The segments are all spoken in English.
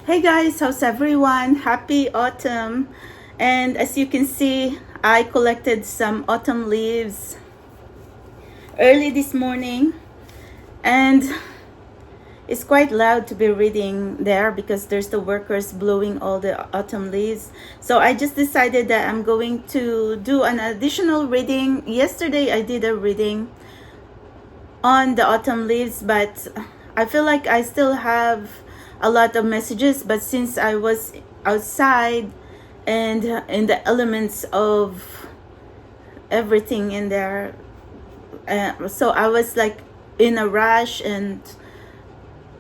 Hey guys, how's everyone? Happy autumn. And as you can see, I collected some autumn leaves early this morning, and it's quite loud to be reading there because there's the workers blowing all the autumn leaves. So I just decided that I'm going to do an additional reading. Yesterday I did a reading on the autumn leaves, but I feel like I still have a lot of messages, but since I was outside and in the elements of everything in there, so I was like in a rush and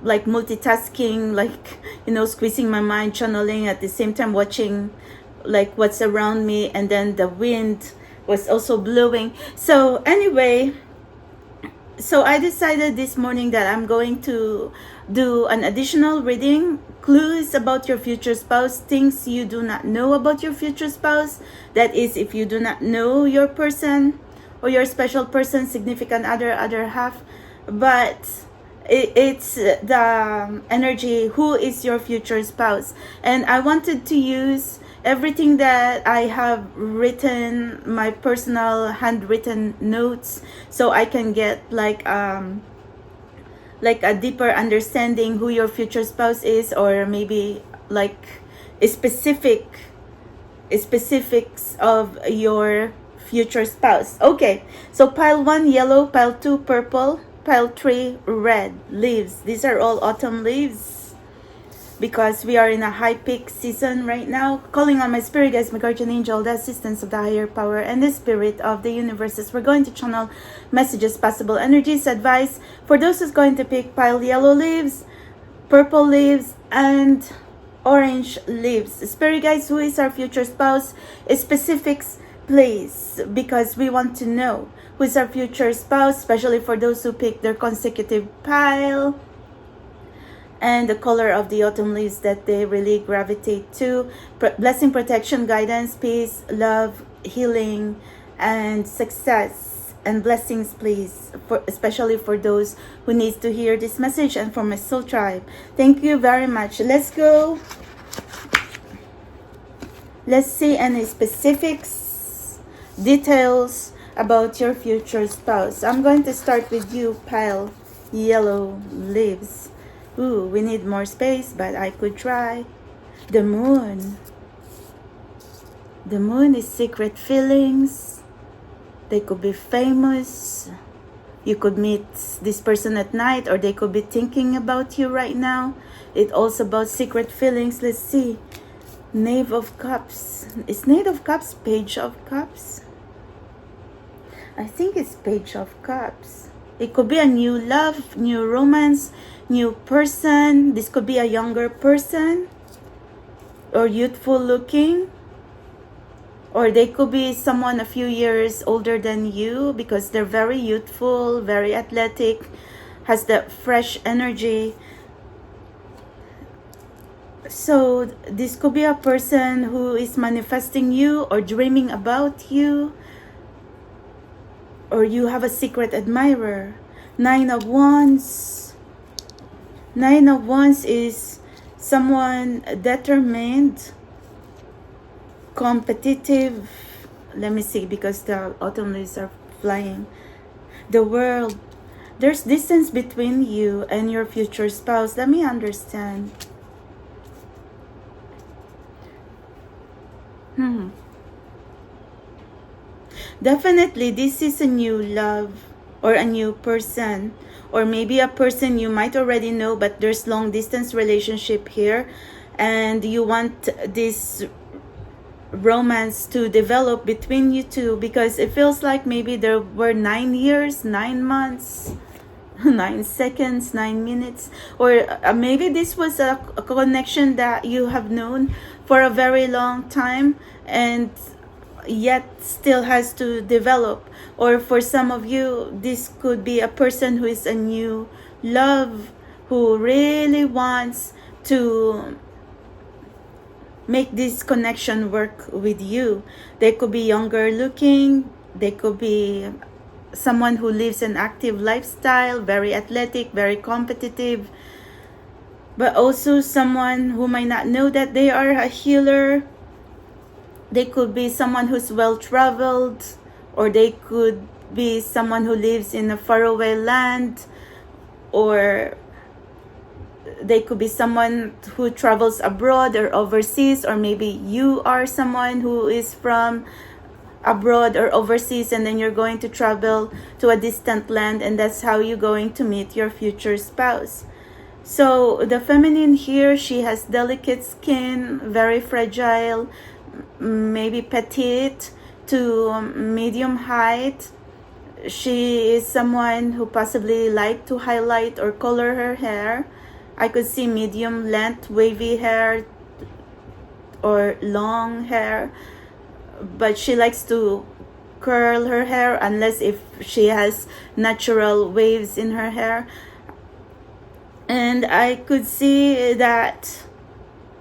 like multitasking, like, you know, squeezing my mind, channeling at the same time, watching like what's around me, and then the wind was also blowing. So anyway, so I decided this morning that I'm going to do an additional reading, clues about your future spouse, things you do not know about your future spouse. That is, if you do not know your person or your special person, significant other half, but it's the energy, who is your future spouse. And I wanted to use everything that I have written, my personal handwritten notes, so I can get like a deeper understanding who your future spouse is, or maybe like a specifics of your future spouse. Okay, so pile 1 yellow, pile 2 purple, pile 3 red leaves. These are all autumn leaves because we are in a high peak season right now. Calling on my spirit guides, my guardian angel, the assistance of the higher power, and the spirit of the universes. We're going to channel messages, possible energies, advice for those who's going to pick pile yellow leaves, purple leaves, and orange leaves. Spirit guides, who is our future spouse? Specifics, please, because we want to know who is our future spouse, especially for those who pick their consecutive pile, and the color of the autumn leaves that they really gravitate to. Blessing, protection, guidance, peace, love, healing, and success, and blessings, please, for especially for those who needs to hear this message, and for my soul tribe. Thank you very much. Let's go. Let's see any specifics, details about your future spouse. I'm going to start with you, pile yellow leaves. Ooh, we need more space, but I could try. The moon. The moon is secret feelings. They could be famous. You could meet this person at night, or they could be thinking about you right now. It's also about secret feelings. Let's see. Knave of Cups. Is Knave of Cups Page of Cups? I think it's Page of Cups. It could be a new love, new romance, new person. This could be a younger person, or youthful looking, or they could be someone a few years older than you, because they're very youthful, very athletic, has that fresh energy. So this could be a person who is manifesting you or dreaming about you, or you have a secret admirer. 9 of Wands. 9 of Wands is someone determined, competitive. Let me see, because the autumn leaves are flying. The World. There's distance between you and your future spouse. Let me understand. Definitely, this is a new love or a new person, or maybe a person you might already know, but there's long distance relationship here, and you want this romance to develop between you two, because it feels like maybe there were 9 years, 9 months, 9 seconds, 9 minutes, or maybe this was a connection that you have known for a very long time and yet still has to develop. Or for some of you, this could be a person who is a new love, who really wants to make this connection work with you. They could be younger looking, they could be someone who lives an active lifestyle, very athletic, very competitive, but also someone who might not know that they are a healer. They could be someone who's well-traveled, or they could be someone who lives in a faraway land, or they could be someone who travels abroad or overseas, or maybe you are someone who is from abroad or overseas, and then you're going to travel to a distant land, and that's how you're going to meet your future spouse. So the feminine here, she has delicate skin, very fragile, maybe petite to medium height. She is someone who possibly like to highlight or color her hair. I could see medium length wavy hair or long hair, but she likes to curl her hair unless if she has natural waves in her hair. And I could see that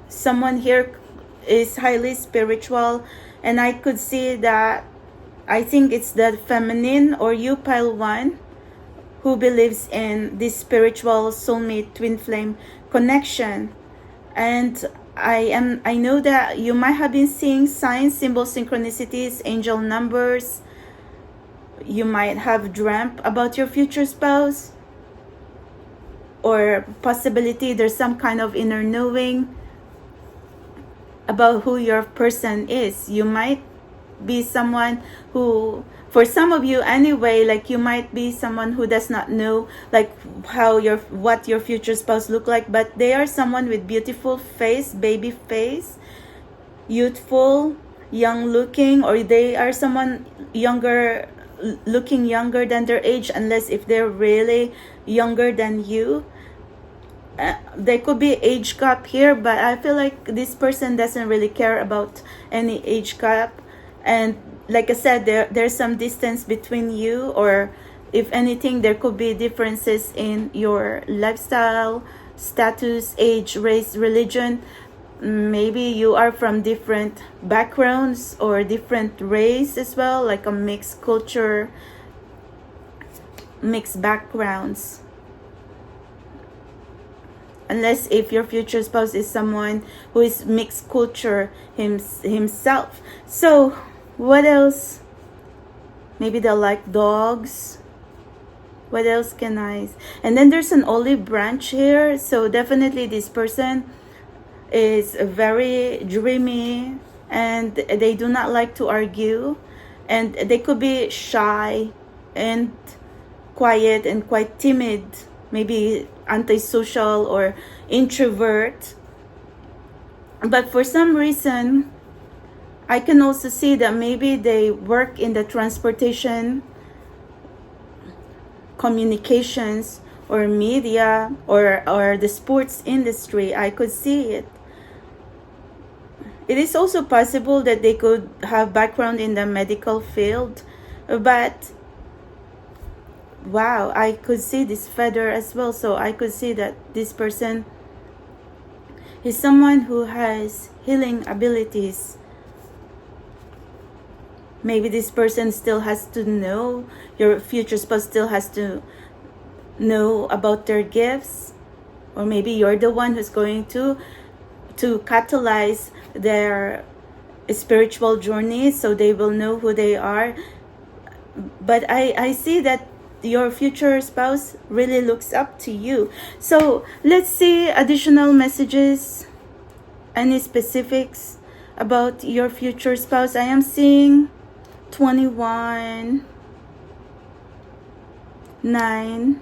someone here is highly spiritual, and I could see that I think it's the feminine, or you, pile 1, who believes in this spiritual soulmate twin flame connection. And I know that you might have been seeing signs, symbols, synchronicities, angel numbers. You might have dreamt about your future spouse, or possibility there's some kind of inner knowing about who your person is. You might be someone who, for some of you anyway, like you might be someone who does not know like what your future spouse look like, but they are someone with beautiful face, baby face, youthful, young looking, or they are someone younger, looking younger than their age, unless if they're really younger than you. There could be age gap here, but I feel like this person doesn't really care about any age gap. And like I said, there's some distance between you, or if anything, there could be differences in your lifestyle, status, age, race, religion. Maybe you are from different backgrounds or different race as well, like a mixed culture, mixed backgrounds. Unless if your future spouse is someone who is mixed culture himself. So what else? Maybe they like dogs. What else can I? And then there's an olive branch here. So definitely this person is very dreamy, and they do not like to argue, and they could be shy and quiet and quite timid, maybe antisocial or introvert. But for some reason, I can also see that maybe they work in the transportation, communications, or media, or the sports industry. I could see it. It is also possible that they could have background in the medical field, but wow, I could see this feather as well. So I could see that this person is someone who has healing abilities. Maybe this person still has to know, your future spouse still has to know about their gifts, or maybe you're the one who's going to catalyze their spiritual journey, so they will know who they are. But I see that your future spouse really looks up to you. So let's see additional messages, any specifics about your future spouse. I am seeing 21, 9,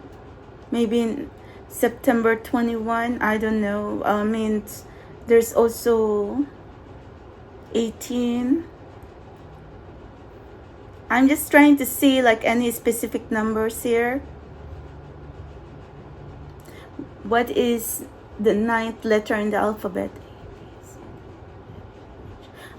maybe in September 21, I don't know. I mean, there's also 18. I'm just trying to see like any specific numbers here. What is the 9th letter in the alphabet?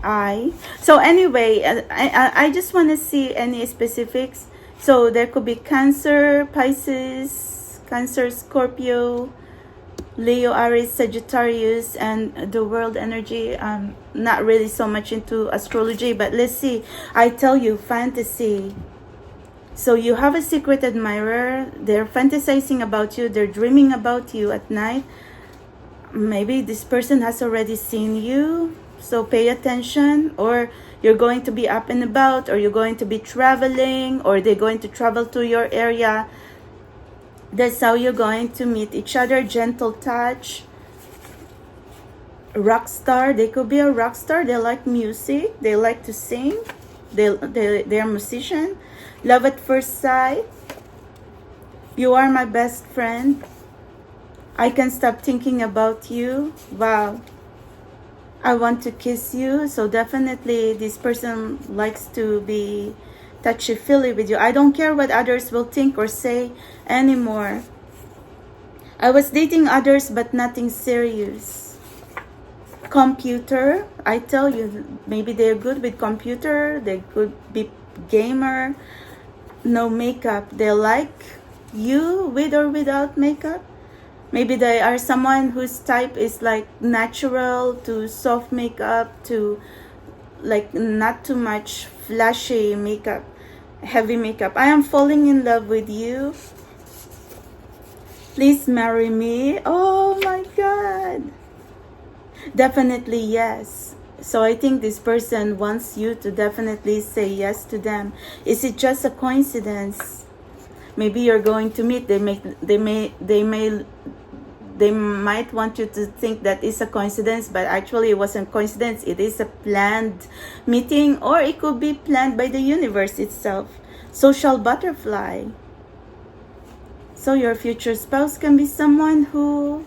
I. So anyway, I just want to see any specifics. So there could be Cancer, Pisces, Cancer, Scorpio, Leo, Aries, Sagittarius, and the world energy. Not really so much into astrology, but let's see. I tell you, fantasy. So you have a secret admirer. They're fantasizing about you. They're dreaming about you at night. maybe this person has already seen you, so pay attention. Or you're going to be up and about, or you're going to be traveling, or they're going to travel to your area. That's how you're going to meet each other. Gentle touch. Rock star. They could be a rock star. They like music. They like to sing. They're a musician. Love at first sight. You are my best friend. I can't stop thinking about you. Wow. I want to kiss you. So definitely this person likes to be touchy-feely with you. I don't care what others will think or say anymore. I was dating others but nothing serious. Computer. I tell you, maybe they're good with computer. They could be gamer. No makeup. They like you with or without makeup. Maybe they are someone whose type is like natural to soft makeup to like not too much flashy makeup, heavy makeup. I am falling in love with you. Please marry me. Oh my God. Definitely yes. So I think this person wants you to definitely say yes to them. Is it just a coincidence? Maybe you're going to meet. They might want you to think that it's a coincidence, but actually it wasn't coincidence. It is a planned meeting, or it could be planned by the universe itself. Social butterfly. So your future spouse can be someone who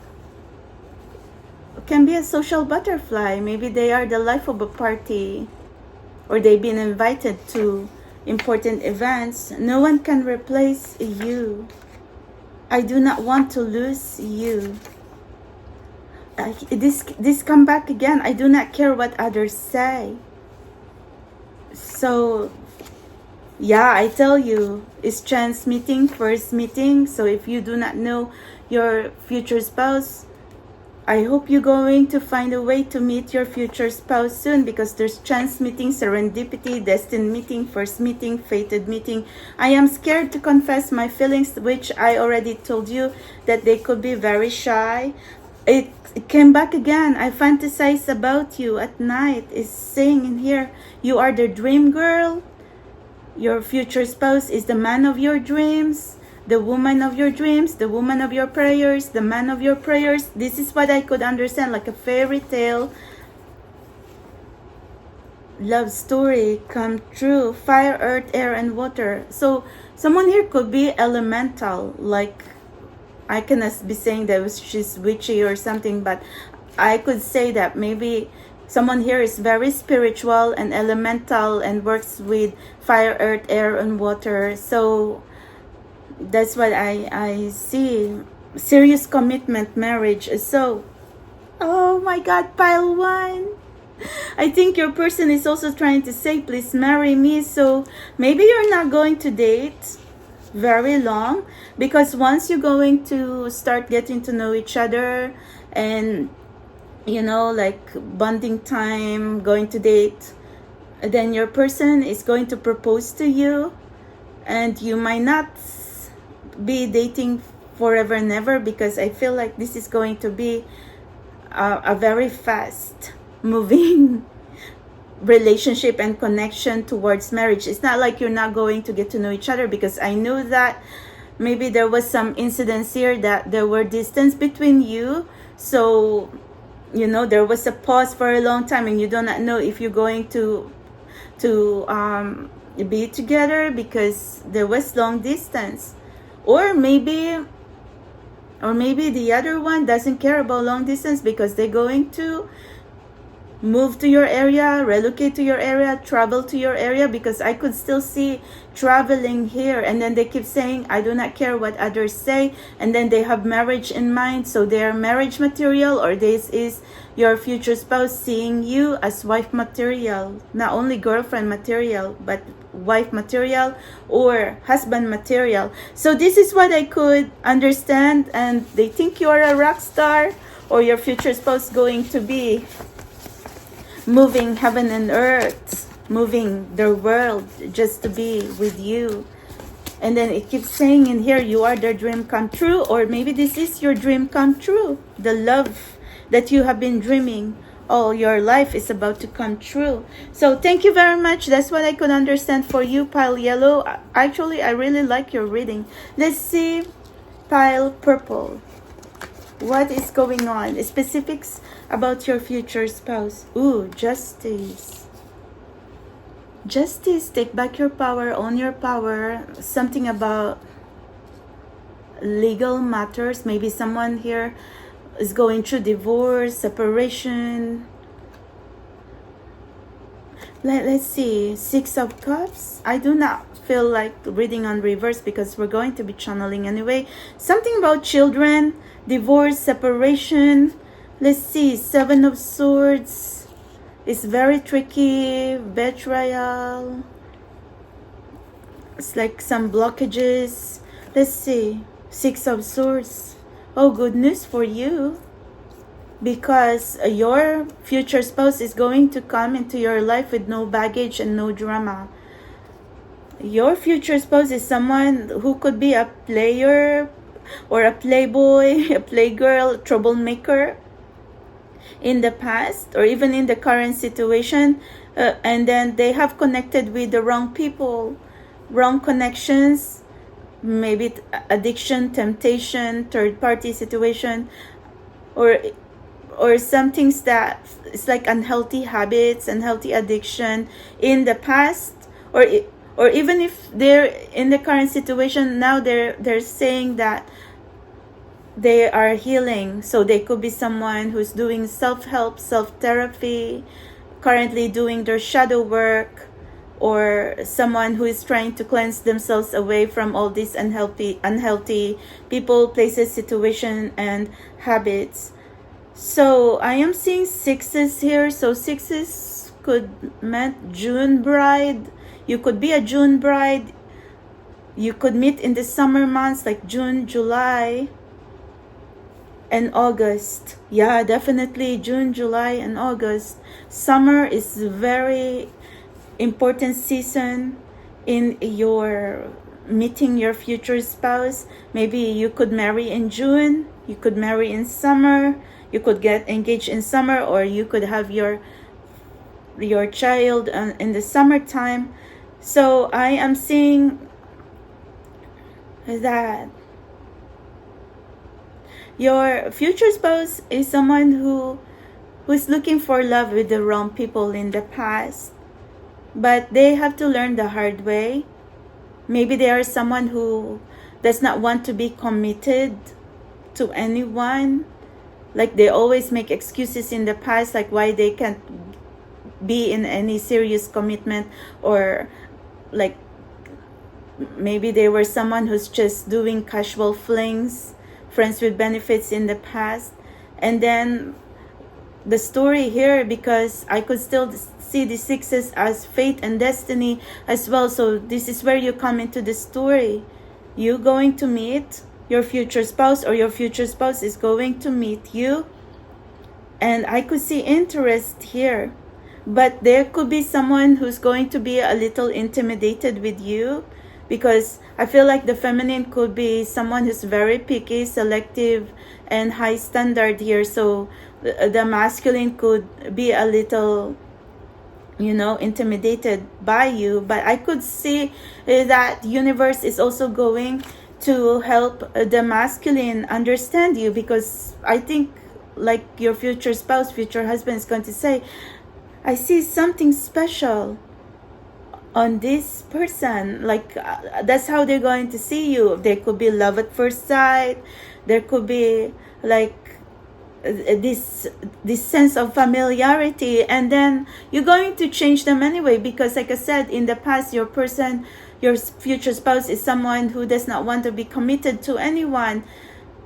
can be a social butterfly. Maybe they are the life of a party, or they've been invited to important events. No one can replace you. I do not want to lose you. This come back again. I do not care what others say. So, yeah, I tell you, it's chance meeting, first meeting. So if you do not know your future spouse, I hope you're going to find a way to meet your future spouse soon, because there's chance meeting, serendipity, destined meeting, first meeting, fated meeting. I am scared to confess my feelings, which I already told you that they could be very shy. It came back again. I fantasize about you at night. It's saying in here, you are the dream girl. Your future spouse is the man of your dreams. The woman of your dreams, the woman of your prayers, the man of your prayers. This is what I could understand, like a fairy tale love story come true. Fire, earth, air, and water. So someone here could be elemental. Like, I cannot be saying that she's witchy or something, but I could say that maybe someone here is very spiritual and elemental and works with fire, earth, air, and water. So that's what I see. Serious commitment, marriage. So, oh my God, pile one. I think your person is also trying to say, please marry me. So maybe you're not going to date very long, because once you're going to start getting to know each other and, you know, like bonding time, going to date, then your person is going to propose to you, and you might not be dating forever and ever, because I feel like this is going to be a very fast moving relationship and connection towards marriage. It's not like you're not going to get to know each other, because I know that maybe there was some incidents here that there were distance between you. So, you know, there was a pause for a long time, and you do not know if you're going to be together because there was long distance. Or maybe the other one doesn't care about long distance, because they're going to move to your area, relocate to your area, travel to your area, because I could still see traveling here. And then they keep saying, I do not care what others say. And then they have marriage in mind. So they're marriage material, or this is your future spouse seeing you as wife material. Not only girlfriend material, but wife material or husband material. So this is what I could understand. And they think you are a rock star, or your future spouse going to be moving heaven and earth, moving their world just to be with you. And then it keeps saying in here, you are their dream come true, or maybe this is your dream come true. The love that you have been dreaming all your life is about to come true. So thank you very much. That's what I could understand for you, pile yellow. Actually, I really like your reading. Let's see pile purple. What is going on? Specifics about your future spouse. Ooh, justice. Justice, take back your power, own your power. Something about legal matters. Maybe someone here is going through divorce, separation. Let's see. 6 of Cups. I do not feel like reading on reverse because we're going to be channeling anyway. Something about children, divorce, separation. Let's see. 7 of Swords. It's very tricky. Betrayal. It's like some blockages. Let's see. 6 of Swords. Oh, good news for you. Because your future spouse is going to come into your life with no baggage and no drama. Your future spouse is someone who could be a player or a playboy, a playgirl, troublemaker in the past or even in the current situation. And then they have connected with the wrong people, wrong connections, maybe addiction, temptation, third-party situation, or some things that it's like unhealthy habits, unhealthy addiction in the past, or even if they're in the current situation now, they're saying that they are healing. So they could be someone who's doing self-help, self-therapy, currently doing their shadow work, or someone who is trying to cleanse themselves away from all these unhealthy people, places, situation, and habits. So I am seeing 6s here. So 6s could mean June bride. You could be a June bride. You could meet in the summer months like June, July, and August. Yeah, definitely June, July, and August. Summer is very important season in your meeting your future spouse. Maybe you could marry in June. You could marry in summer. You could get engaged in summer, or you could have your child in the summertime. So I am seeing that your future spouse is someone who is looking for love with the wrong people in the past, but they have to learn the hard way. Maybe they are someone who does not want to be committed to anyone. Like they always make excuses in the past, like why they can't be in any serious commitment, or like maybe they were someone who's just doing casual flings, friends with benefits in the past. And then the story here, because I could still see the 6s as fate and destiny as well. So this is where you come into the story. You're going to meet your future spouse, or your future spouse is going to meet you. And I could see interest here, but there could be someone who's going to be a little intimidated with you, because I feel like the feminine could be someone who's very picky, selective, and high standard here. So the masculine could be a little, intimidated by you. But I could see that universe is also going to help the masculine understand you, because I think like your future spouse, future husband is going to say, I see something special on this person. Like that's how they're going to see you. There could be love at first sight. There could be like this sense of familiarity, and then you're going to change them anyway, because like I said, in the past, your future spouse is someone who does not want to be committed to anyone.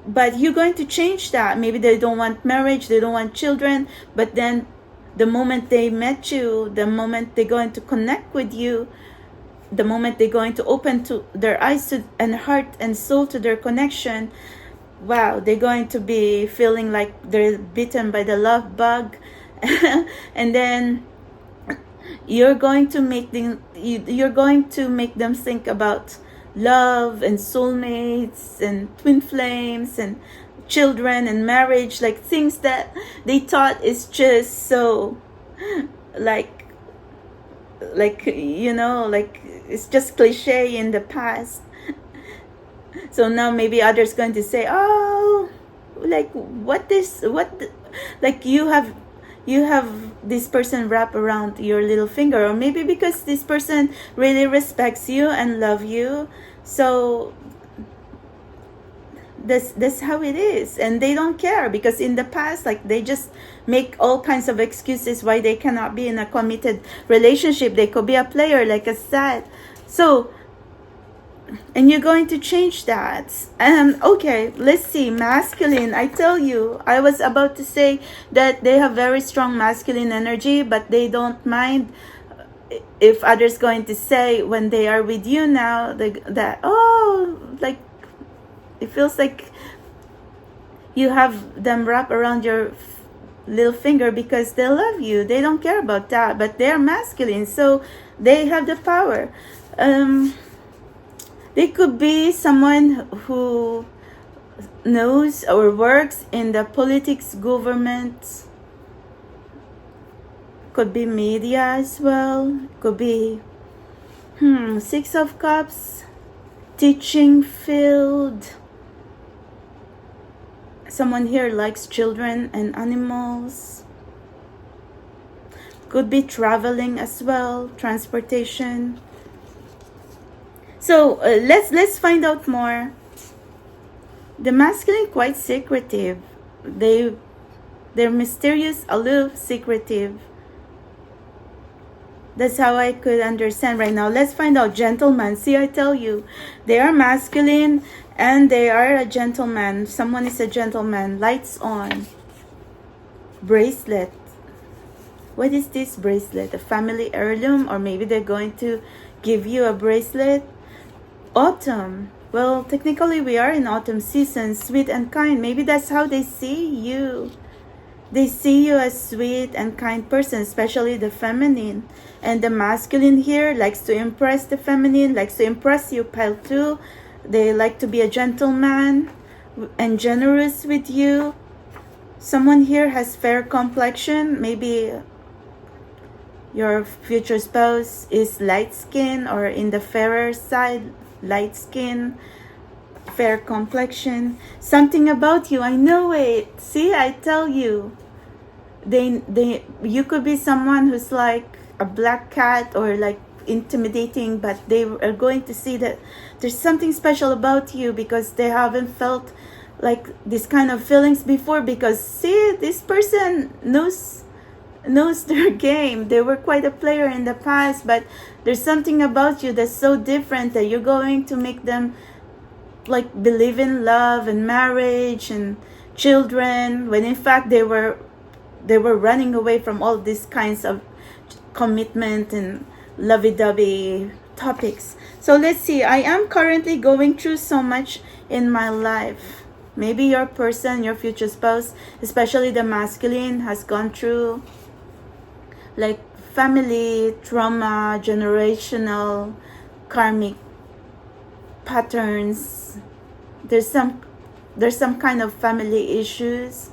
But you're going to change that. Maybe they don't want marriage, they don't want children, but then the moment they met you, the moment they're going to connect with you, the moment they're going to open to their eyes and heart and soul to their connection, wow, they're going to be feeling like they're bitten by the love bug. And then you're going to make them think about love and soulmates and twin flames and children and marriage, like things that they thought is just so like like it's just cliche in the past. So now maybe others going to say, oh, like like you have this person wrap around your little finger, or maybe because this person really respects you and love you, so that's how it is, and they don't care, because in the past, like, they just make all kinds of excuses why they cannot be in a committed relationship. They could be a player, like I said. So, and you're going to change that. Okay, let's see. Masculine, I tell you, I was about to say that they have very strong masculine energy, but they don't mind if others going to say when they are with you now that, oh, like, it feels like you have them wrap around your little finger because they love you. They don't care about that, but they're masculine, so they have the power. They could be someone who knows or works in the politics, government. Could be media as well. Could be Six of Cups, teaching field. Someone here likes children and animals. Could be traveling as well, transportation. So let's find out more. The masculine quite secretive. They're mysterious, aloof, secretive. That's how I could understand right now. Let's find out. Gentleman. See, I tell you, they are masculine and they are a gentleman. Someone is a gentleman. Lights on. Bracelet. What is this bracelet? A family heirloom? Or maybe they're going to give you a bracelet. Autumn. Well, technically we are in autumn season. Sweet and kind. Maybe that's how they see you. They see you as sweet and kind person, especially the feminine. And the masculine here likes to impress the feminine, likes to impress you, pile 2. They like to be a gentleman and generous with you. Someone here has fair complexion. Maybe your future spouse is light skin or in the fairer side, light skin, fair complexion. Something about you, I know it. See, I tell you. You could be someone who's like a black cat or like intimidating, but they are going to see that there's something special about you because they haven't felt like this kind of feelings before, because see, this person knows their game. They were quite a player in the past, but there's something about you that's so different that you're going to make them like believe in love and marriage and children, when in fact they were running away from all these kinds of commitment and lovey-dovey topics. So let's see. I am currently going through so much in my life. Maybe your person, your future spouse, especially the masculine, has gone through like family trauma, generational karmic patterns. There's some kind of family issues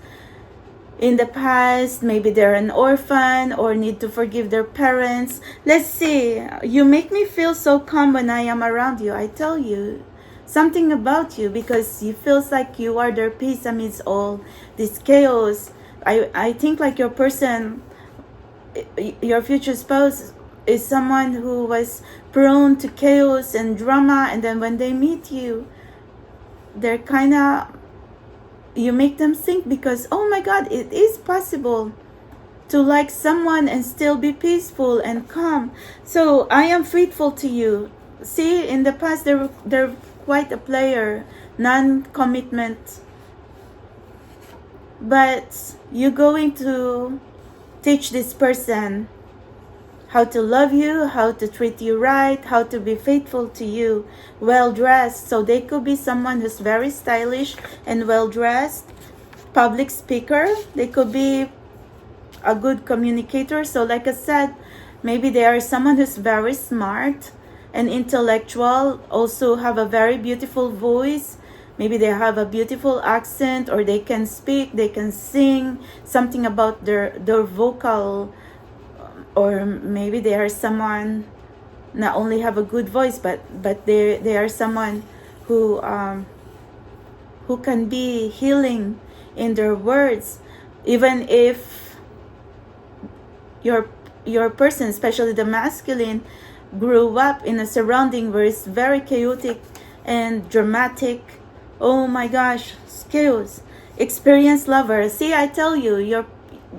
in the past. Maybe they're an orphan or need to forgive their parents. Let's see. You make me feel so calm when I am around you. I tell you something about you, because you feels like you are their peace amidst all this chaos. I think like your person, your future spouse, is someone who was prone to chaos and drama, and then when they meet you, they're kind of, you make them think, because oh my God, it is possible to like someone and still be peaceful and calm. So I am faithful to you. See, in the past they're quite a player, non-commitment, but you're going to teach this person how to love you, how to treat you right, how to be faithful to you, well-dressed. So they could be someone who's very stylish and well-dressed, public speaker. They could be a good communicator. So like I said, maybe they are someone who's very smart, and intellectual, also have a very beautiful voice. Maybe they have a beautiful accent, or they can speak, they can sing, something about their vocal, or maybe they are someone not only have a good voice, but they are someone who can be healing in their words. Even if your person, especially the masculine, grew up in a surrounding where it's very chaotic and dramatic. Oh my gosh, skills, experienced lover. See, I tell you,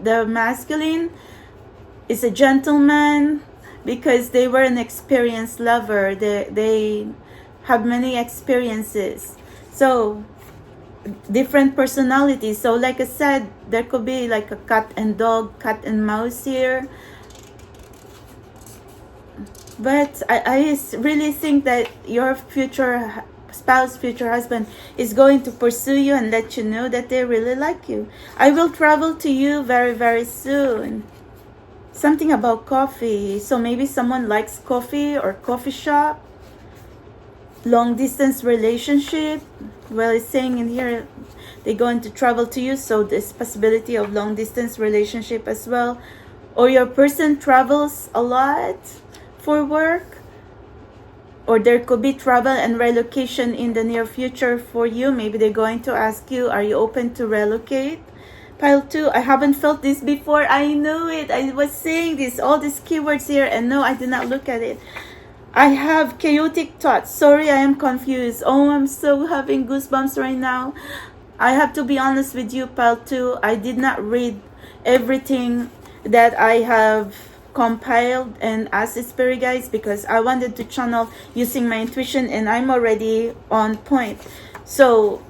the masculine is a gentleman because they were an experienced lover. They have many experiences. So different personalities. So like I said, there could be like a cat and dog, cat and mouse here. But I really think that your future spouse, future husband, is going to pursue you and let you know that they really like you. I will travel to you very, very soon. Something about coffee. So maybe someone likes coffee or coffee shop. Long distance relationship. Well, it's saying in here they're going to travel to you, so there's possibility of long distance relationship as well. Or your person travels a lot for work, or there could be travel and relocation in the near future for you. Maybe they're going to ask you, are you open to relocate? Pile 2, I haven't felt this before. I know it. I was saying this, all these keywords here, and no, I did not look at it. I have chaotic thoughts. Sorry, I am confused. Oh, I'm so having goosebumps right now. I have to be honest with you, Pile 2. I did not read everything that I have compiled and asked the spirit guides because I wanted to channel using my intuition, and I'm already on point. So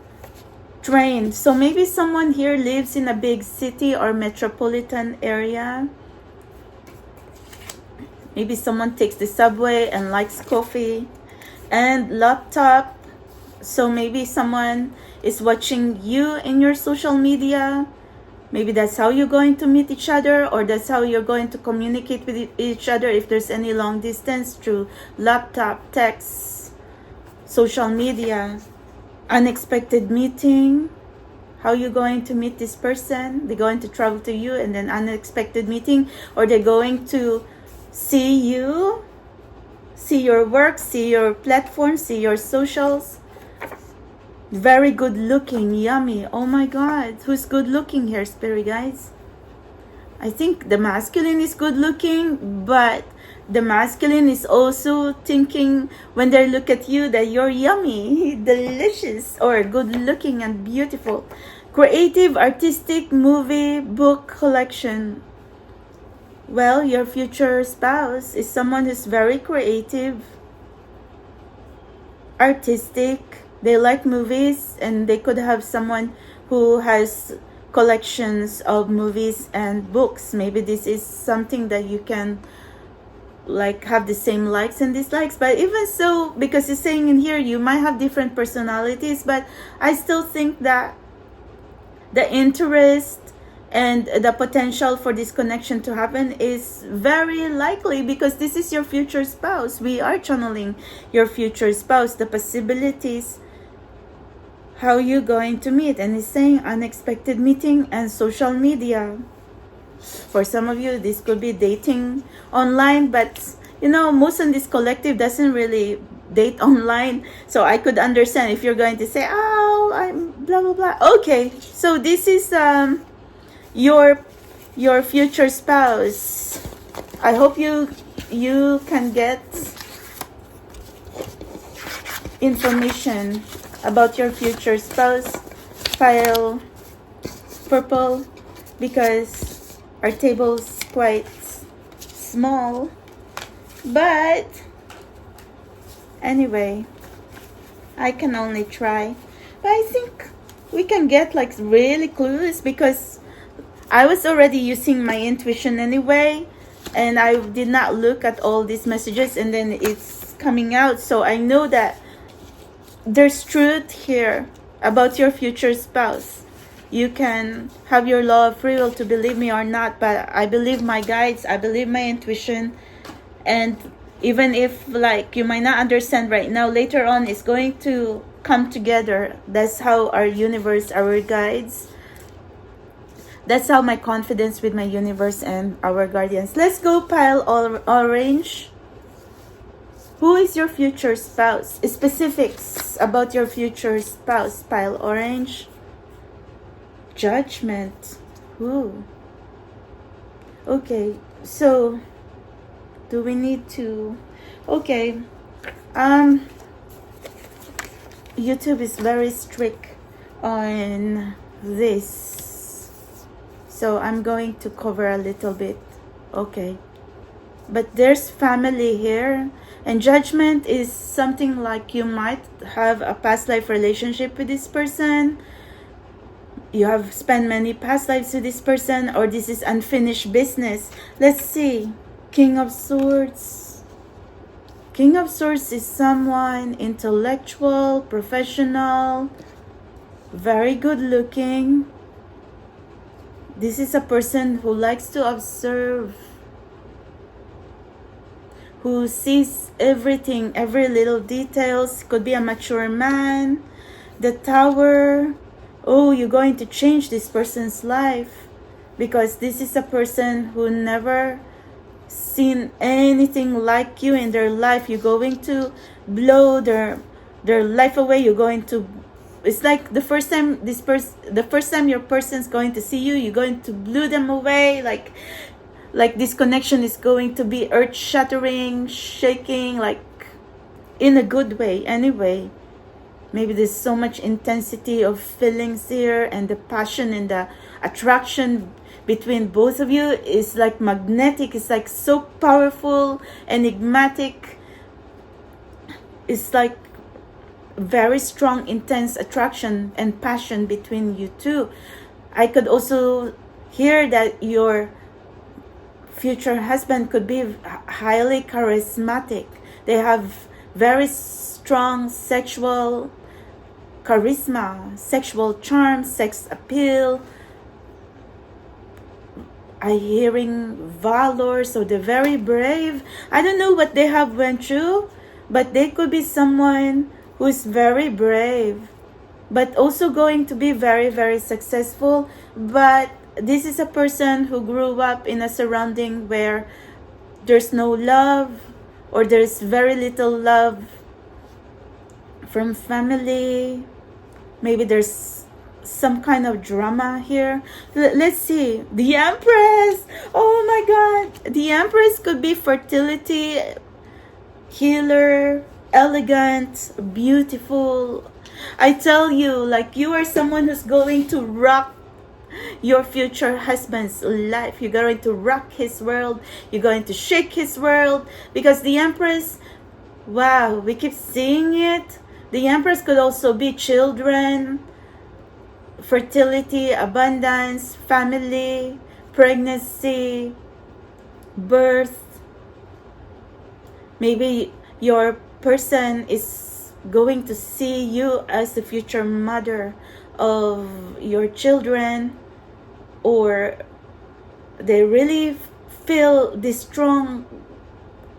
trained. So maybe someone here lives in a big city or metropolitan area. Maybe someone takes the subway and likes coffee and laptop. So maybe someone is watching you in your social media. Maybe that's how you're going to meet each other, or that's how you're going to communicate with each other if there's any long distance, through laptop, text, social media. Unexpected meeting. How you going to meet this person? They're going to travel to you and then unexpected meeting, or they're going to see you, see your work, see your platform, see your socials. Very good looking, yummy. Oh my God, who's good looking here, spirit guys? I think the masculine is good looking, but the masculine is also thinking when they look at you that you're yummy, delicious, or good looking and beautiful. Creative, artistic, movie, book collection. Well, your future spouse is someone who's very creative, artistic. They like movies, and they could have someone who has collections of movies and books. Maybe this is something that you can like have the same likes and dislikes. But even so, because it's saying in here you might have different personalities, but I still think that the interest and the potential for this connection to happen is very likely, because this is your future spouse. We are channeling your future spouse, the possibilities, how you going to meet. And it's saying unexpected meeting and social media. For some of you, this could be dating online, but you know, most in this collective doesn't really date online. So I could understand if you're going to say, oh, I'm blah blah blah. Okay, so this is your future spouse. I hope you can get information about your future spouse. File purple, because our table's quite small, but anyway, I can only try. But I think we can get like really clues, because I was already using my intuition anyway, and I did not look at all these messages, and then it's coming out. So I know that there's truth here about your future spouse. You can have your law of free will to believe me or not, but I believe my guides, I believe my intuition, and Even if like you might not understand right now, later on it's going to come together. That's how our universe, our guides, that's how my confidence with my universe and our guardians. Let's go pile orange. Who is your future spouse? Specifics about your future spouse, pile orange. Judgment. Who? Okay, so do we need to... Okay, YouTube is very strict on this, so I'm going to cover a little bit. Okay, but there's family here, and judgment is something like you might have a past life relationship with this person. You have spent many past lives with this person, or this is unfinished business. Let's see. King of Swords. King of Swords is someone intellectual, professional, very good looking. This is a person who likes to observe, who sees everything, every little details. Could be a mature man. The Tower. Oh, you're going to change this person's life, because this is a person who never seen anything like you in their life. You're going to blow their life away. You're going to... It's like the first time your person's going to see you, you're going to blow them away. Like this connection is going to be earth-shattering, shaking, like in a good way. Anyway, maybe there's so much intensity of feelings here, and the passion and the attraction between both of you is like magnetic. It's like so powerful, enigmatic. It's like very strong, intense attraction and passion between you two. I could also hear that your future husband could be highly charismatic. They have very strong sexual charisma, sexual charm, sex appeal. I hearing valor, so they're very brave. I don't know what they have went through, but they could be someone who is very brave, but also going to be very, very successful. But this is a person who grew up in a surrounding where there's no love, or there's very little love from family. Maybe there's some kind of drama here. Let's see. The Empress. Oh my God. The Empress could be fertility, healer, elegant, beautiful. I tell you, like, you are someone who's going to rock your future husband's life. You're going to rock his world. You're going to shake his world. Because the Empress, wow, we keep seeing it. The Empress could also be children, fertility, abundance, family, pregnancy, birth. Maybe your person is going to see you as the future mother of your children, or they really feel this strong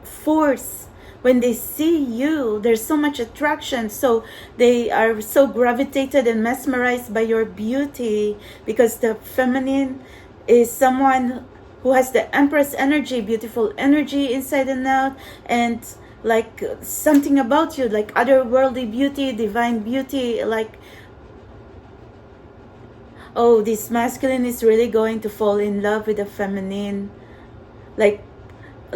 force when they see you. There's so much attraction, so they are so gravitated and mesmerized by your beauty, because the feminine is someone who has the Empress energy, beautiful energy inside and out, and like something about you, like otherworldly beauty, divine beauty. Like, oh, this masculine is really going to fall in love with the feminine. Like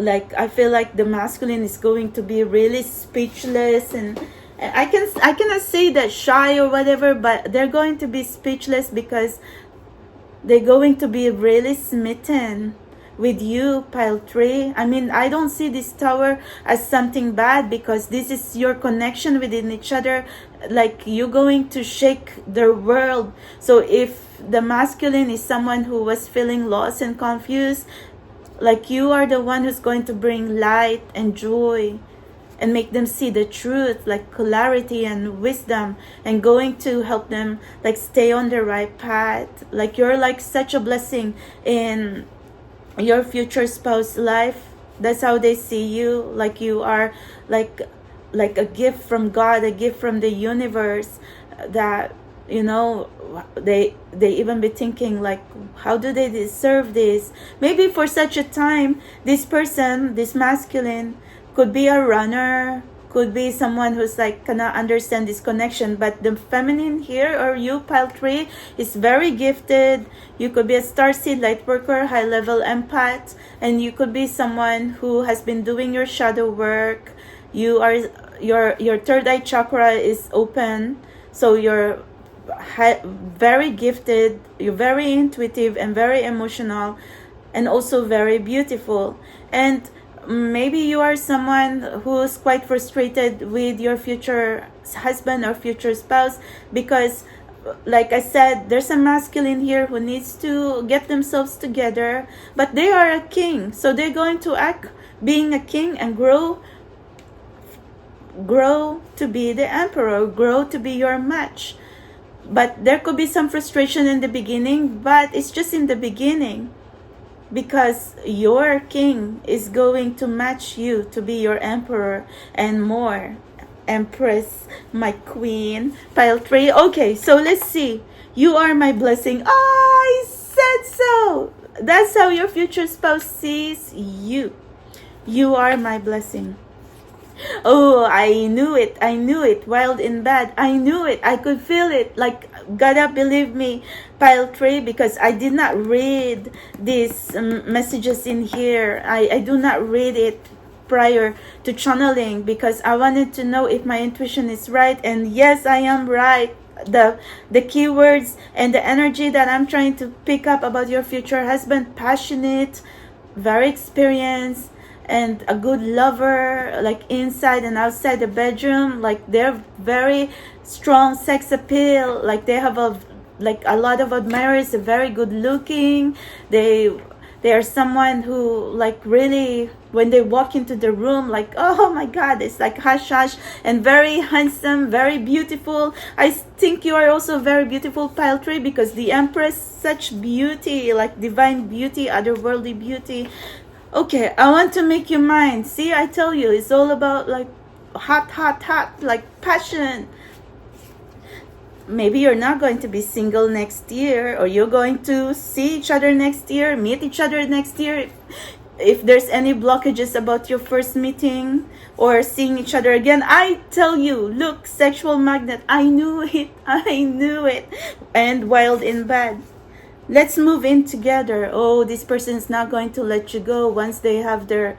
I feel like the masculine is going to be really speechless, and I cannot say that shy or whatever, but they're going to be speechless because they're going to be really smitten with you, pile 3. I mean, I don't see this Tower as something bad, because this is your connection within each other. Like, you're going to shake their world. So if the masculine is someone who was feeling lost and confused, like, you are the one who's going to bring light and joy and make them see the truth, like clarity and wisdom, and going to help them like stay on the right path. Like, you're like such a blessing in your future spouse life. That's how they see you, like you are like a gift from God, a gift from the universe, that, you know, they even be thinking like, how do they deserve this? Maybe for such a time, this person, this masculine, could be a runner, could be someone who's like cannot understand this connection. But the feminine here, or you, pile 3, is very gifted. You could be a starseed, light worker, high level empath, and you could be someone who has been doing your shadow work. You are, your third eye chakra is open, so you're very gifted, you're very intuitive and very emotional, and also very beautiful. And maybe you are someone who's quite frustrated with your future husband or future spouse, because like I said, there's a masculine here who needs to get themselves together, but they are a king, so they're going to act being a king and grow to be the emperor, grow to be your match. But there could be some frustration in the beginning, but it's just in the beginning, because your king is going to match you to be your emperor and more. Empress, my queen, pile 3. Okay, so let's see. You are my blessing. I said so. That's how your future spouse sees you. You are my blessing. Oh, I knew it. I knew it. Wild and bad. I knew it. I could feel it. Like, gotta believe me, pile 3, because I did not read these messages in here. I do not read it prior to channeling, because I wanted to know if my intuition is right. And yes, I am right. The keywords and the energy that I'm trying to pick up about your future husband: passionate, very experienced, and a good lover, like inside and outside the bedroom. Like, they're very strong sex appeal, like they have a lot of admirers. They're very good looking. They are someone who, like, really, when they walk into the room, like, oh my God, it's like hush hush, and very handsome, very beautiful. I think you are also very beautiful, pile 3, because the Empress, such beauty, like divine beauty, otherworldly beauty. Okay, I want to make you mine. See, I tell you, it's all about like hot, like passion. Maybe you're not going to be single next year, or you're going to see each other next year, meet each other next year. If there's any blockages about your first meeting or seeing each other again, I tell you, look, sexual magnet, I knew it. I knew it. And wild and bad. Let's move in together. Oh, this person is not going to let you go once they have their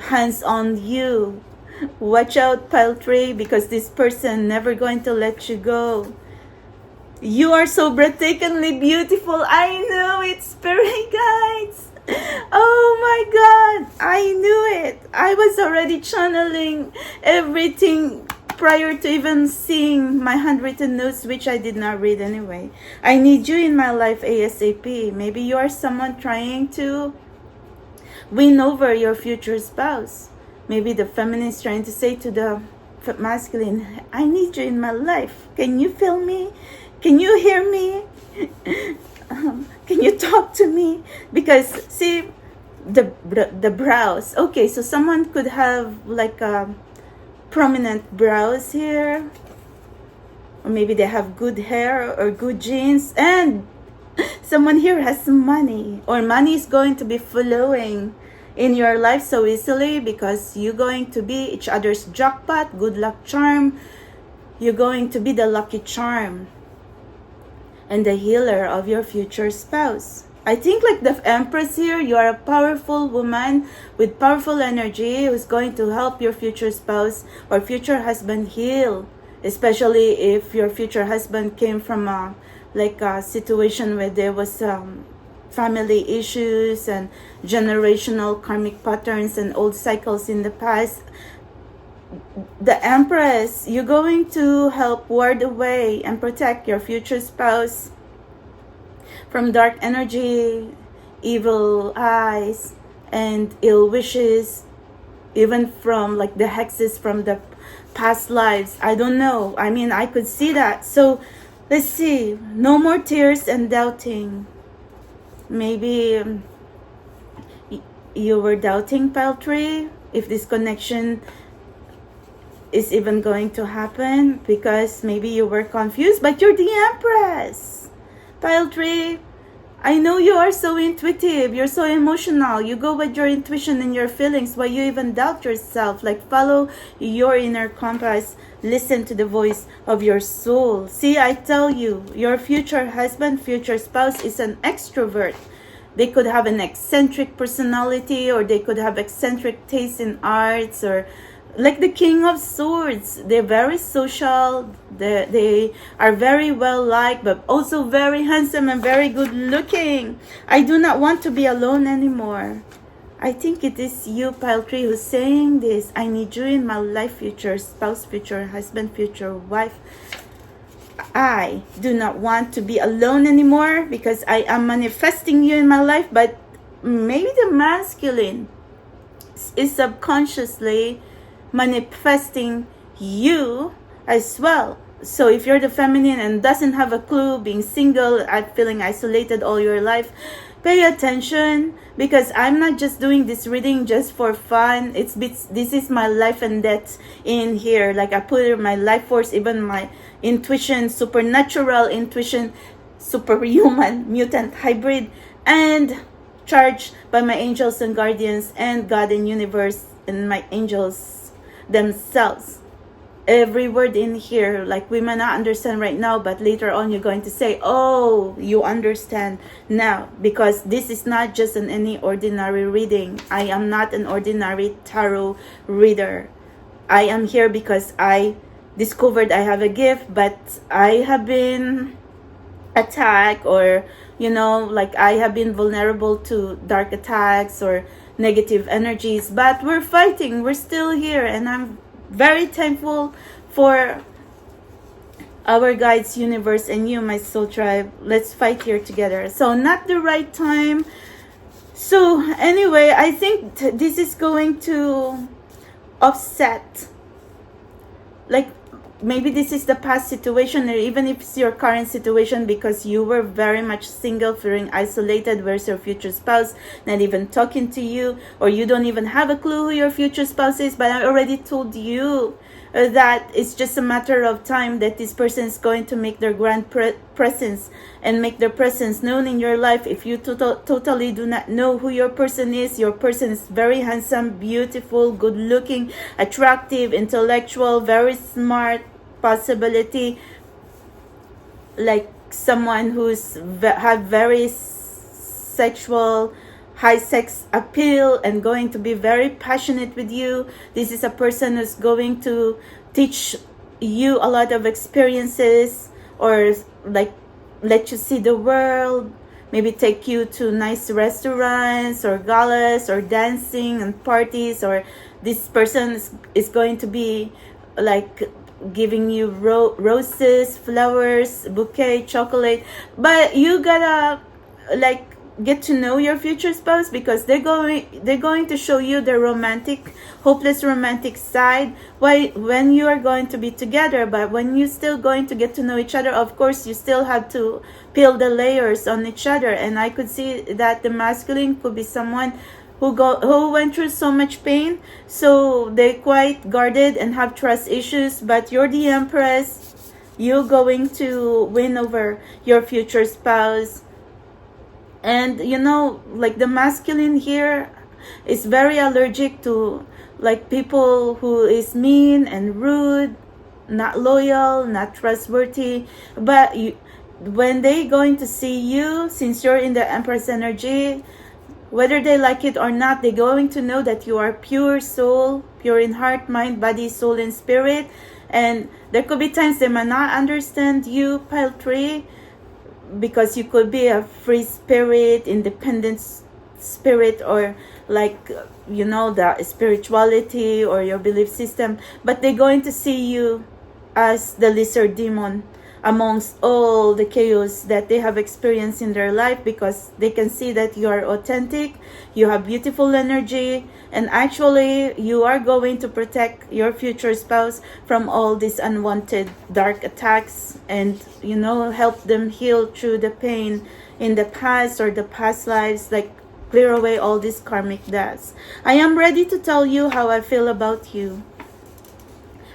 hands on you. Watch out, pile 3, because this person never going to let you go. You are so breathtakingly beautiful. I knew it, spirit guides. Oh my God, I knew it. I was already channeling everything prior to even seeing my handwritten notes, which I did not read anyway. I need you in my life ASAP. Maybe you are someone trying to win over your future spouse. Maybe the feminine is trying to say to the masculine, I need you in my life. Can you feel me? Can you hear me? Can you talk to me? Because see, the brows. Okay, so someone could have like a prominent brows here, or maybe they have good hair or good genes, and someone here has some money, or money is going to be flowing in your life so easily, because you're going to be each other's jackpot, good luck charm. You're going to be the lucky charm and the healer of your future spouse. I think like the Empress here, you are a powerful woman with powerful energy who's going to help your future spouse or future husband heal. Especially if your future husband came from a situation where there was family issues and generational karmic patterns and old cycles in the past. The Empress, you're going to help ward away and protect your future spouse from dark energy, evil eyes, and ill wishes, even from like the hexes from the past lives. I don't know. I mean, I could see that. So let's see. No more tears and doubting. Maybe you were doubting, pile 3, if this connection is even going to happen, because maybe you were confused, but you're the Empress. Pile 3, I know you are so intuitive, you're so emotional, you go with your intuition and your feelings, why you even doubt yourself. Like, follow your inner compass, listen to the voice of your soul. See, I tell you, your future husband, future spouse is an extrovert. They could have an eccentric personality, or they could have eccentric taste in arts, or like the King of Swords. They're very social, they are very well liked, but also very handsome and very good looking. I do not want to be alone anymore. I think it is you, pile 3, who's saying this. I need you in my life, future spouse, future husband, future wife. I do not want to be alone anymore, because I am manifesting you in my life. But maybe the masculine is subconsciously manifesting you as well. So if you're the feminine and doesn't have a clue, being single, feeling isolated all your life, pay attention, because I'm not just doing this reading just for fun. This is my life and death in here. Like, I put in my life force, even my intuition, supernatural intuition, superhuman, mutant, hybrid, and charged by my angels and guardians and God and universe and my angels themselves. Every word in here, like, we may not understand right now, but later on you're going to say, oh, you understand now, because this is not just any ordinary reading. I am not an ordinary tarot reader. I am here because I discovered I have a gift, but I have been attacked, or like, I have been vulnerable to dark attacks or negative energies, but we're fighting, we're still here, and I'm very thankful for our guides, universe, and you, my soul tribe. Let's fight here together. So, not the right time. So anyway, I think this is going to offset, like, maybe this is the past situation, or even if it's your current situation, because you were very much single, feeling isolated. Where's your future spouse? Not even talking to you, or you don't even have a clue who your future spouse is. But I already told you that it's just a matter of time that this person is going to make their grand presence and make their presence known in your life. If you totally do not know who your person is very handsome, beautiful, good looking, attractive, intellectual, very smart, possibility like someone who's had very sexual, high sex appeal and going to be very passionate with you. This is a person who's going to teach you a lot of experiences, or like let you see the world, maybe take you to nice restaurants or galas or dancing and parties. Or this person is going to be like giving you roses, flowers, bouquet, chocolate. But you gotta like get to know your future spouse, because they're going to show you the romantic, hopeless romantic side when you are going to be together. But when you still going to get to know each other, of course you still have to peel the layers on each other. And I could see that the masculine could be someone who went through so much pain, so they're quite guarded and have trust issues. But you're the Empress, you're going to win over your future spouse. And you know, like the masculine here is very allergic to like people who is mean and rude, not loyal, not trustworthy. But when they going to see you, since you're in the Empress energy, whether they like it or not, they're going to know that you are pure soul, pure in heart, mind, body, soul, and spirit. And there could be times they might not understand you, pile 3, because you could be a free spirit, independent spirit, or like, you know, the spirituality or your belief system. But they're going to see you as the lesser demon amongst all the chaos that they have experienced in their life, because they can see that you are authentic, you have beautiful energy, and actually you are going to protect your future spouse from all these unwanted dark attacks, and you know, help them heal through the pain in the past or the past lives. Like clear away all these karmic debts. I am ready to tell you how I feel about you.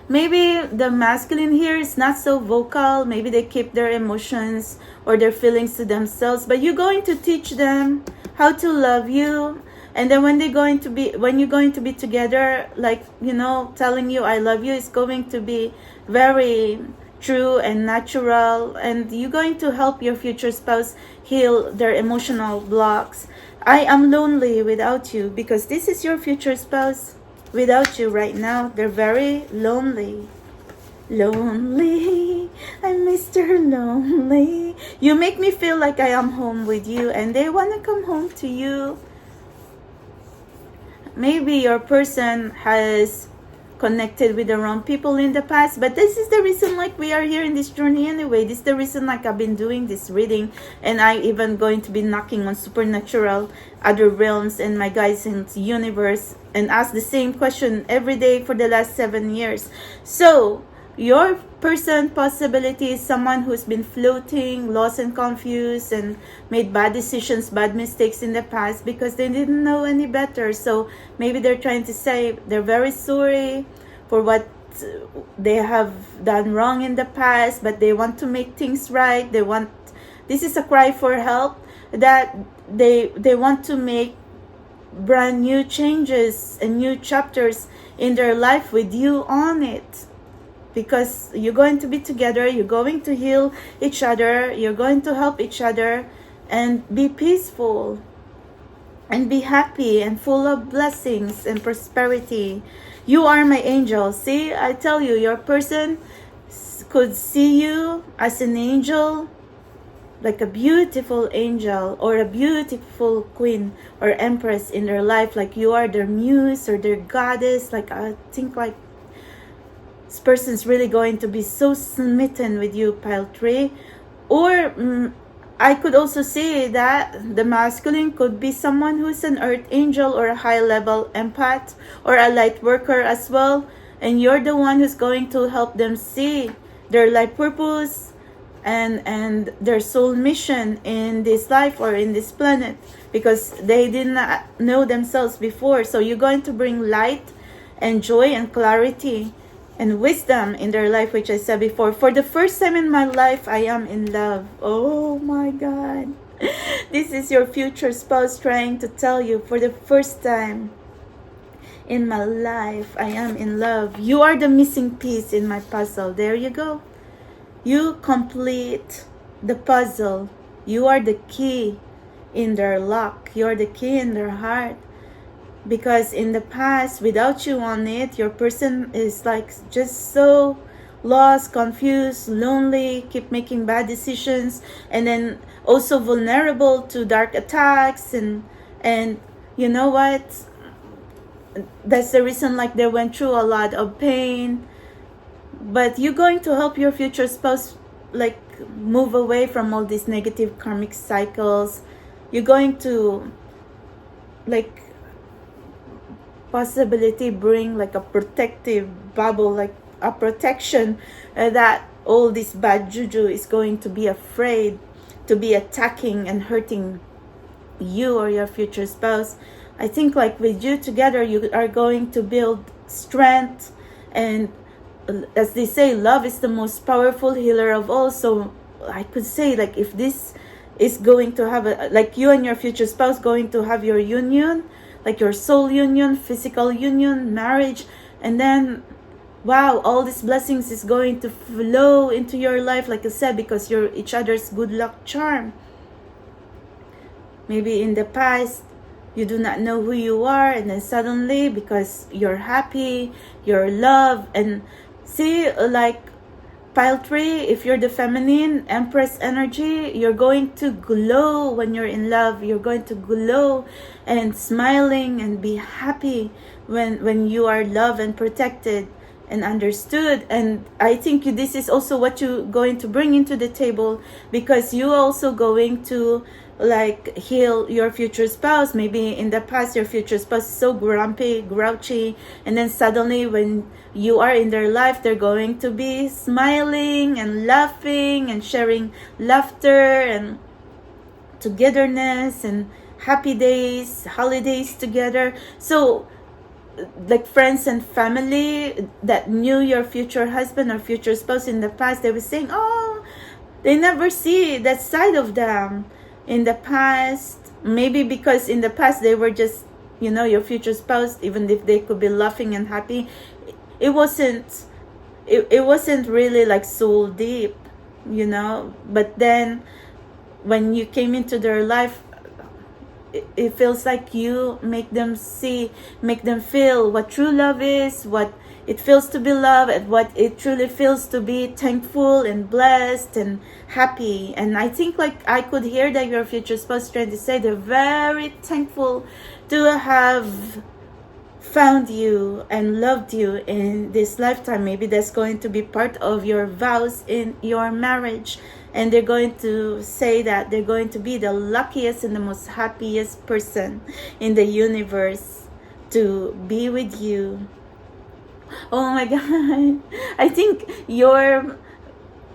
Maybe the masculine here is not so vocal. Maybe they keep their emotions or their feelings to themselves. But you're going to teach them how to love you. And then when you're going to be together, like, you know, telling you I love you is going to be very true and natural. And you're going to help your future spouse heal their emotional blocks. I am lonely without you, because this is your future spouse. Without you right now, they're very lonely. Lonely, I'm Mr. Lonely. You make me feel like I am home with you, and they want to come home to you. Maybe your person has connected with the wrong people in the past, but this is the reason like we are here in this journey anyway. This is the reason like I've been doing this reading, and I even going to be knocking on supernatural other realms and my guides in the universe and ask the same question every day for the last 7 years. So your person possibility is someone who's been floating, lost and confused, and made bad decisions, bad mistakes in the past because they didn't know any better. So maybe they're trying to say they're very sorry for what they have done wrong in the past, but they want to make things right. This is a cry for help, that they want to make brand new changes and new chapters in their life with you on it. Because you're going to be together, you're going to heal each other, you're going to help each other, and be peaceful, and be happy, and full of blessings and prosperity. You are my angel. See, I tell you, your person could see you as an angel, like a beautiful angel, or a beautiful queen or empress in their life, like you are their muse or their goddess. Like, I think like this person's really going to be so smitten with you, pile 3. Or I could also say that the masculine could be someone who's an earth angel or a high level empath or a light worker as well, and you're the one who's going to help them see their life purpose and their soul mission in this life or in this planet, because they did not know themselves before. So you're going to bring light and joy and clarity and wisdom in their life, which I said before. For the first time in my life, I am in love. Oh my God. This is your future spouse trying to tell you, for the first time in my life, I am in love. You are the missing piece in my puzzle. There you go. You complete the puzzle. You are the key in their lock. You are the key in their heart. Because in the past, without you on it, your person is like just so lost, confused, lonely, keep making bad decisions, and then also vulnerable to dark attacks. And you know what? That's the reason like they went through a lot of pain. But you're going to help your future spouse like move away from all these negative karmic cycles. You're going to like possibility bring like a protective bubble, like a protection that all this bad juju is going to be afraid to be attacking and hurting you or your future spouse. I think like with you together, you are going to build strength, and as they say, love is the most powerful healer of all. So I could say like if this is going to have a, like you and your future spouse going to have your union, like your soul union, physical union, marriage, and then wow, all these blessings is going to flow into your life, like I said, because you're each other's good luck charm. Maybe in the past you do not know who you are, and then suddenly, because you're happy, you're loved, and see, like pile 3, if you're the feminine empress energy, you're going to glow when you're in love. You're going to glow and smiling and be happy when you are loved and protected and understood. And I think this is also what you're going to bring into the table, because you also going to like heal your future spouse. Maybe in the past your future spouse is so grumpy, grouchy, and then suddenly when you are in their life, they're going to be smiling and laughing and sharing laughter and togetherness and happy days, holidays together. So like friends and family that knew your future husband or future spouse in the past, they were saying, oh, they never see that side of them in the past. Maybe because in the past they were just, your future spouse, even if they could be laughing and happy, it wasn't really like soul deep, but then when you came into their life, it feels like you make them feel what true love is, what it feels to be loved, and what it truly feels to be thankful and blessed and happy. And I think like I could hear that your future spouse trying to say they're very thankful to have found you and loved you in this lifetime. Maybe that's going to be part of your vows in your marriage, and they're going to say that they're going to be the luckiest and the most happiest person in the universe to be with you. Oh my God, I think your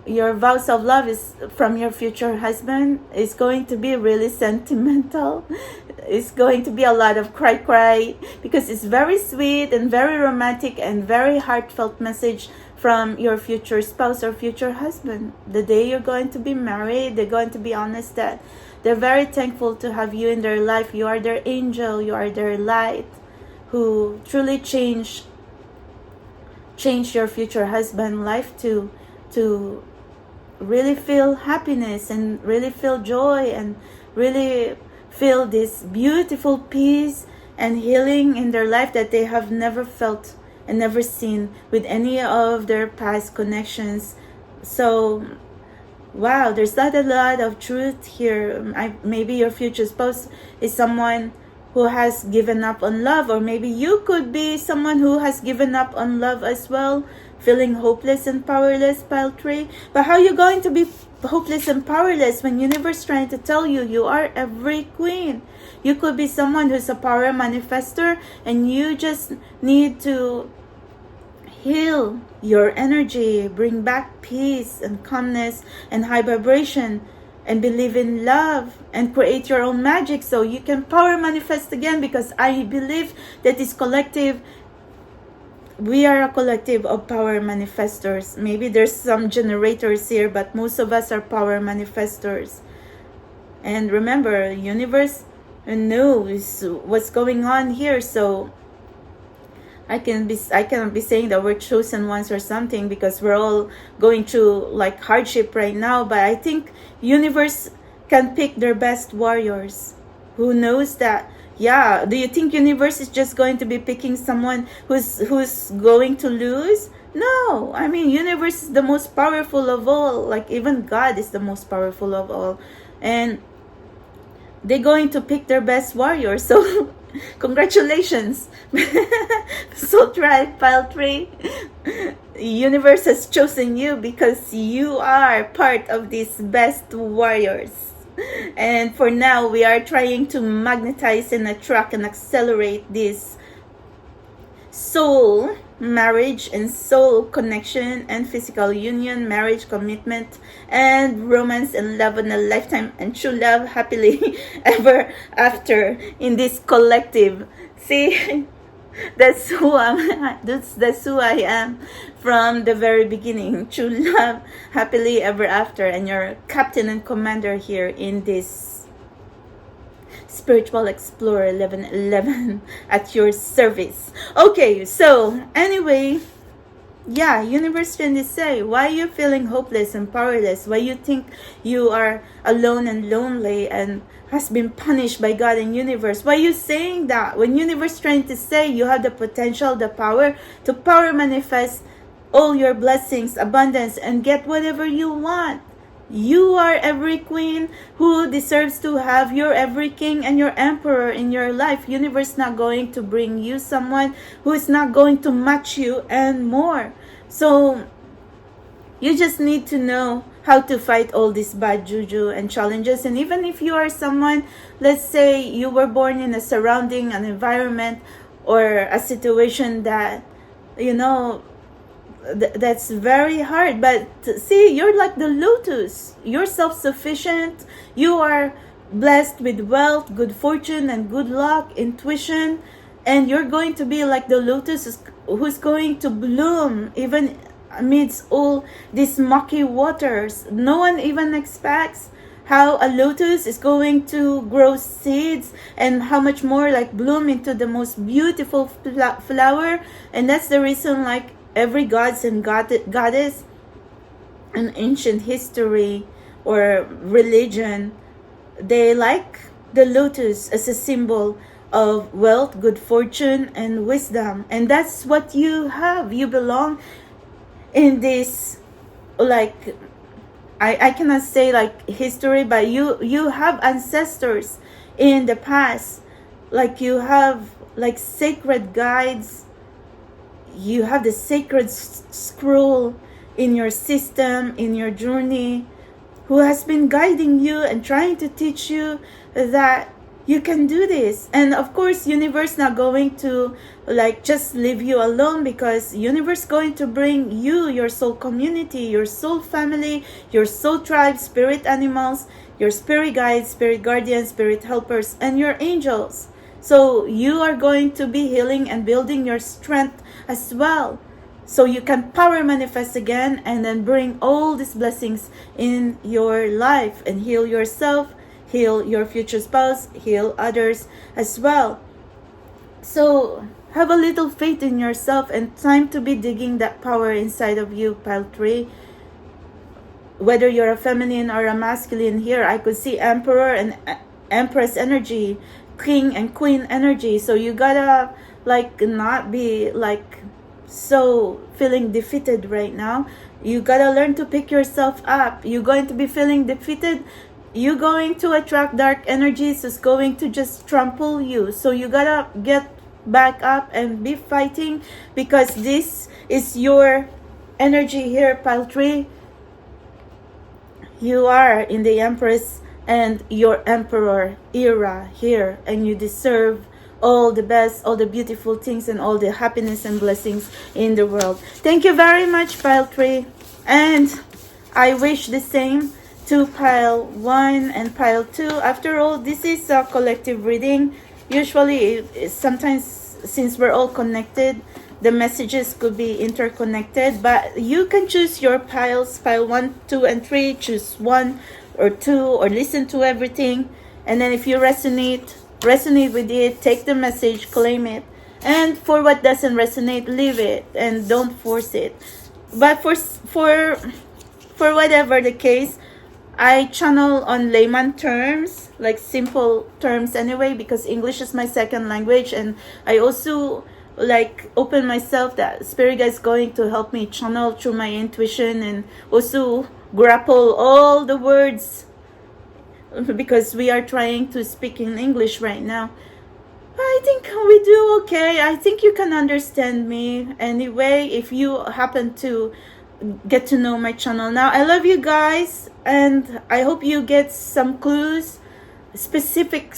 vows of love is from your future husband is going to be really sentimental. It's going to be a lot of cry because it's very sweet and very romantic and very heartfelt message from your future spouse or future husband. The day you're going to be married, they're going to be honest that they're very thankful to have you in their life. You are their angel, you are their light, who truly changed your future husband life to really feel happiness and really feel joy and really feel this beautiful peace and healing in their life that they have never felt and never seen with any of their past connections. So wow, there's not a lot of truth here. Maybe your future spouse is someone who has given up on love, or maybe you could be someone who has given up on love as well, feeling hopeless and powerless, pile 3. But how are you going to be hopeless and powerless when universe trying to tell you you are every queen? You could be someone who's a power manifester, and you just need to heal your energy, bring back peace and calmness and high vibration, and believe in love and create your own magic so you can power manifest again. Because I believe that this collective, we are a collective of power manifestors. Maybe there's some generators here, but most of us are power manifestors. And remember, universe knows what's going on here, so I cannot be saying that we're chosen ones or something, because we're all going through like hardship right now. But I think universe can pick their best warriors. Who knows that? Yeah, do you think universe is just going to be picking someone who's going to lose? No, I mean, universe is the most powerful of all. Like even God is the most powerful of all, and they're going to pick their best warriors. So congratulations. So try pile 3. Universe has chosen you because you are part of these best warriors. And for now, we are trying to magnetize and attract and accelerate this soul marriage and soul connection and physical union, marriage, commitment, and romance and love in a lifetime, and true love happily ever after in this collective. See, that's who that's who I am from the very beginning. True love happily ever after, and your captain and commander here in this Spiritual Explorer 1111 at your service. Okay, so anyway, yeah, universe trying to say, why are you feeling hopeless and powerless? Why you think you are alone and lonely and has been punished by God and universe? Why are you saying that when universe trying to say you have the potential, the power to power manifest all your blessings, abundance, and get whatever you want? You are every queen who deserves to have your every king and your emperor in your life. Universe not going to bring you someone who is not going to match you and more. So you just need to know how to fight all these bad juju and challenges. And even if you are someone, let's say you were born in a surrounding, an environment, or a situation that, that's very hard. But see, you're like the lotus. You're self-sufficient. You are blessed with wealth, good fortune, and good luck, intuition. And you're going to be like the lotus who's going to bloom even amidst all these mucky waters. No one even expects how a lotus is going to grow seeds and how much more like bloom into the most beautiful flower. And that's the reason like every gods and goddess in ancient history or religion, they like the lotus as a symbol of wealth, good fortune, and wisdom. And that's what you have. You belong in this, like, I cannot say like history, but you have ancestors in the past. Like you have like sacred guides. You have the sacred scroll in your system, in your journey, who has been guiding you and trying to teach you that you can do this. And of course, universe not going to like just leave you alone, because universe going to bring you your soul community, your soul family, your soul tribe, spirit animals, your spirit guides, spirit guardians, spirit helpers, and your angels. So you are going to be healing and building your strength as well, so you can power manifest again and then bring all these blessings in your life and heal yourself, heal your future spouse, heal others as well. So have a little faith in yourself, and time to be digging that power inside of you, pile 3. Whether you're a feminine or a masculine, here I could see emperor and empress energy, king and queen energy. So you gotta like not be like so feeling defeated right now. You gotta learn to pick yourself up. You're going to be feeling defeated, you're going to attract dark energies that's going to just trample you. So you gotta get back up and be fighting, because this is your energy here, pile 3. You are in the Empress and your Emperor era here, and you deserve all the best, all the beautiful things, and all the happiness and blessings in the world. Thank you very much, pile 3. And I wish the same to pile 1 and pile 2. After all, this is a collective reading. Usually, sometimes since we're all connected, the messages could be interconnected, but you can choose your piles, pile 1, 2, and 3. Choose 1 or 2, or listen to everything. And then if you resonate with it, take the message, claim it. And for what doesn't resonate, leave it and don't force it. But for whatever the case, I channel on layman terms, like simple terms anyway, because English is my second language. And I also like open myself that spirit guide is going to help me channel through my intuition, and also grapple all the words, because we are trying to speak in English right now. I think we do okay. I think you can understand me anyway if you happen to get to know my channel now. I love you guys, and I hope you get some clues, specific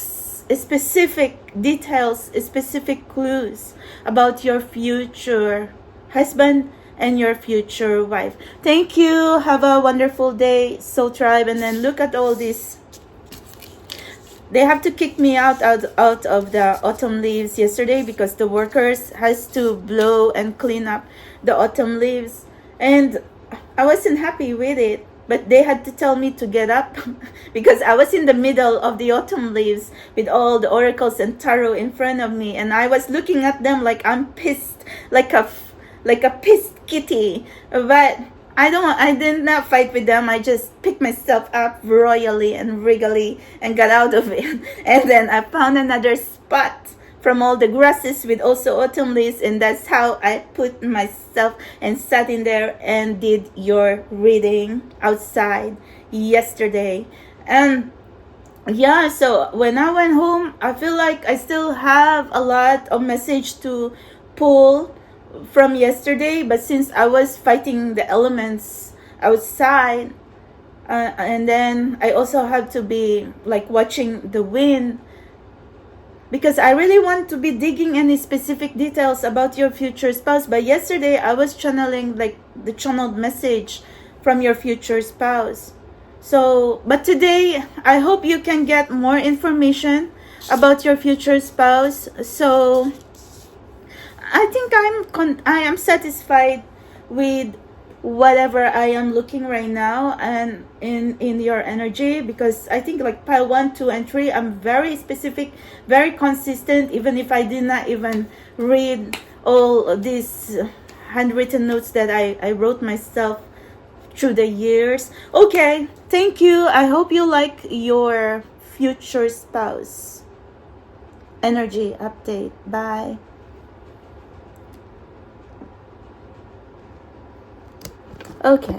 details, specific clues about your future husband and your future wife. Thank you. Have a wonderful day, Soul Tribe. And then look at all this. They have to kick me out of the autumn leaves yesterday, because the workers has to blow and clean up the autumn leaves. And I wasn't happy with it, but they had to tell me to get up because I was in the middle of the autumn leaves with all the oracles and tarot in front of me, and I was looking at them like I'm pissed, like a pissed kitty. But I did not fight with them. I just picked myself up royally and regally and got out of it. And then I found another spot from all the grasses with also autumn leaves, and that's how I put myself and sat in there and did your reading outside yesterday. And yeah, so when I went home, I feel like I still have a lot of message to pull from yesterday, but since I was fighting the elements outside, and then I also have to be like watching the wind, because I really want to be digging any specific details about your future spouse. But yesterday I was channeling like the channeled message from your future spouse. So, but today, I hope you can get more information about your future spouse. So, I think I am satisfied with whatever I am looking right now and in your energy, because I think like pile 1, 2, and 3, I'm very specific, very consistent, even if I did not even read all these handwritten notes that I wrote myself through the years. Okay, thank you. I hope you like your future spouse energy update. Bye. Okay.